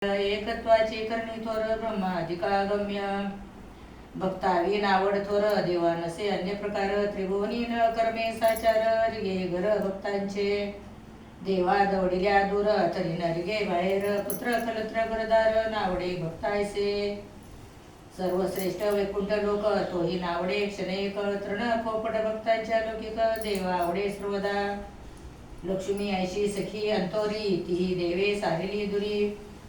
एकत्वाची करणी थोर ब्रह्माधिका गम्य भक्तावी नावड थोर देवा नसे अन्य प्रकार त्रिभुवनी न कर्मे साचार रिगे घर भक्तांचे देवा दवडिल्या दूर तरी न रिगे बाहेर पुत्र कलत्र गरदार नावडे भक्तायसे सर्वश्रेष्ठ वैकुंठ लोक तोही नावडे क्षणेक तृण पोपट भक्तांच्या लौकिक देवा आवडे सर्वदा लक्ष्मी ऐशी सखी अंतोरी तीही देवे सारिली दुरी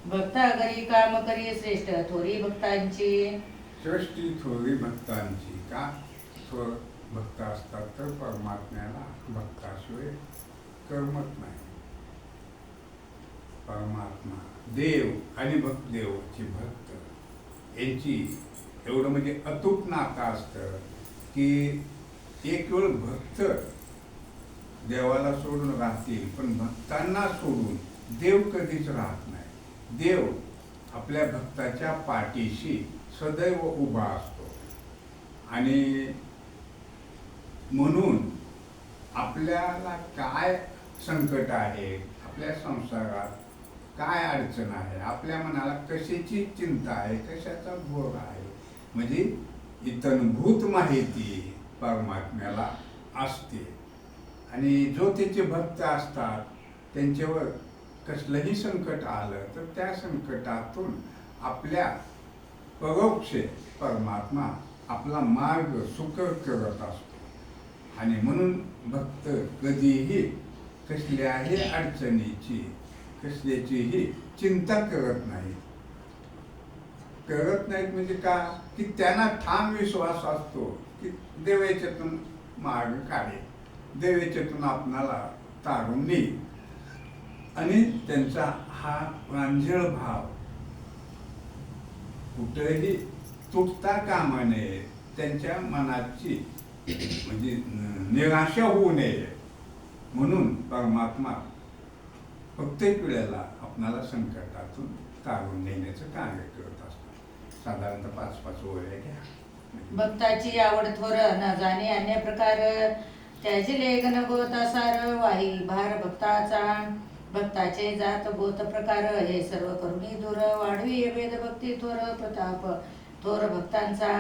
भक्ता घरी काम करी श्रेष्ठ थोरी भक्तांची सृष्टी थोरी भक्तांची का थोर भक्त असतात तर परमात्म्याला भक्ताशिवाय करमत नाही. परमात्मा देव आणि देवची भक्त यांची एवढं म्हणजे अतूट नातं असतं की एक वेळ भक्त देवाला सोडून राहतील पण भक्तांना सोडून देव कधीच राहत नाही. देव आपल्या भक्ताच्या पाठीशी सदैव उभा असतो आणि म्हणून आपल्याला काय संकट आहे, आपल्या संसारात काय अडचण आहे, आपल्या मनाला कशाची चिंता आहे, कशाचा घोर आहे, म्हणजे इतनभूत माहिती परमात्म्याला असते. आणि जो त्याचे भक्त असतात त्यांच्यावर कसलंही संकट आलं तर त्या संकटातून आपल्या परोक्ष परमात्मा आपला मार्ग सुकर करत असतो. आणि म्हणून भक्त कधीही कसल्याही अडचणीची कसल्याचीही चिंता करत नाहीत म्हणजे का की त्यांना ठाम विश्वास असतो की देव याच्यातून मार्ग काढेल, देव याच्यातून आपणाला तारून नेईल. आणि त्यांचा हा प्रांजळ भाव कुठेही तुटता कामा नये, त्यांच्या मनाची म्हणजे निराशा होऊ नये म्हणून परमात्मा प्रत्येक वेळेला आपणाला संकटातून तारून नेण्याचं कार्य करत असतात. साधारणतः 5-5 ओळ्या घ्या. भक्ताची आवड थोर न जाणे अन्य प्रकार त्याजिले गणगोता सार वाही भार भक्ताचा भक्ताचे जात बोत प्रकार हे सर्व करुणी दूर वाढवी वेद भक्ती थोर प्रताप थोर भक्तांचा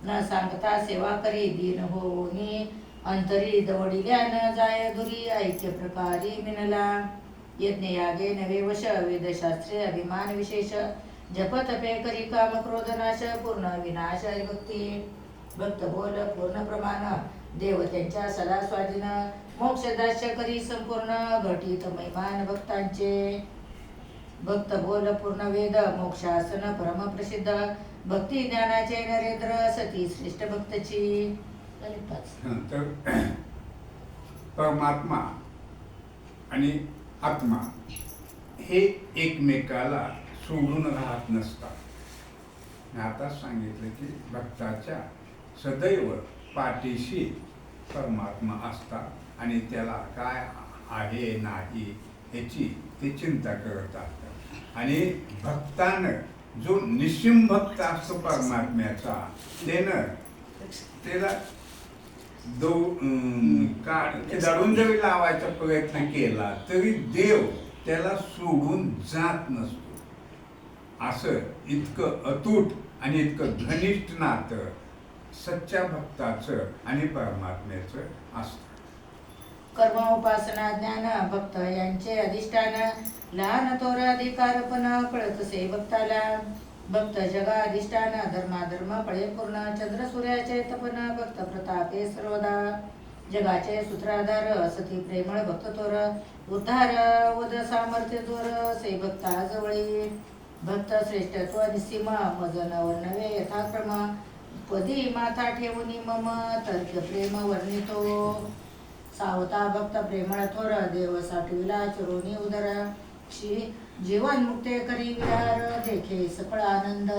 न सांगता सेवा करी दीन होनी अंतरी दवडिल्या न जाय दुरी ऐक्य प्रकारी मिनला यज्ञ यागे नवे वश वेदशास्त्रे अभिमान विशेष जप तपे करी काम क्रोध नाश पूर्ण विनाश हरिभक्ती भक्त बोल पूर्ण प्रमाण देव त्यांच्या सदा स्वाधीन मोक्षदास्य करी संपूर्ण घटित महिमान भक्तांचे भक्त बोल पूर्ण वेद मोक्षासन परम प्रसिद्ध भक्ती ज्ञानाचे नरेंद्र सती श्रेष्ठ भक्तची. तर परमात्मा आणि आत्मा हे एकमेकाला सोडून राहत नसतात. आता सांगितलं की भक्ताच्या सदैव पाठीशी परमात्मा असतात आणि त्याला काय आहे नाही ह्याची ते चिंता करत असतात. आणि भक्तानं जो निश्चिम भक्त असतो परमात्म्याचा त्याला दडून जरी लावायचा प्रयत्न केला तरी देव त्याला सोडून जात नसतो. असं इतकं अतूट आणि इतकं घनिष्ठ नातं सच्च्या भक्ताचं आणि परमात्म्याचं असतं. कर्म उपासना ज्ञान भक्त यांचे अधिष्ठान लहान थोर अधिकार पण कळतसे भक्ताला भक्त जगा अधिष्ठान धर्माधर्म फळे पूर्ण चंद्र सूर्याचे तपन भक्त प्रतापे सर्वदा जगाचे सूत्राधार असती प्रेमळ भक्त थोर उद्धार वद सामर्थ्य जोर से भक्ता जवळी भक्त श्रेष्ठत्व निस्सीम वजन वर्णवे यथाक्रम पदी माथा ठेवून मम तर्क प्रेम वर्णितो सावता भक्त प्रेमळ थोर देव साठविला चिरोनी उदर जीवन मुक्ते करी विहार देखे सकळ आनंद.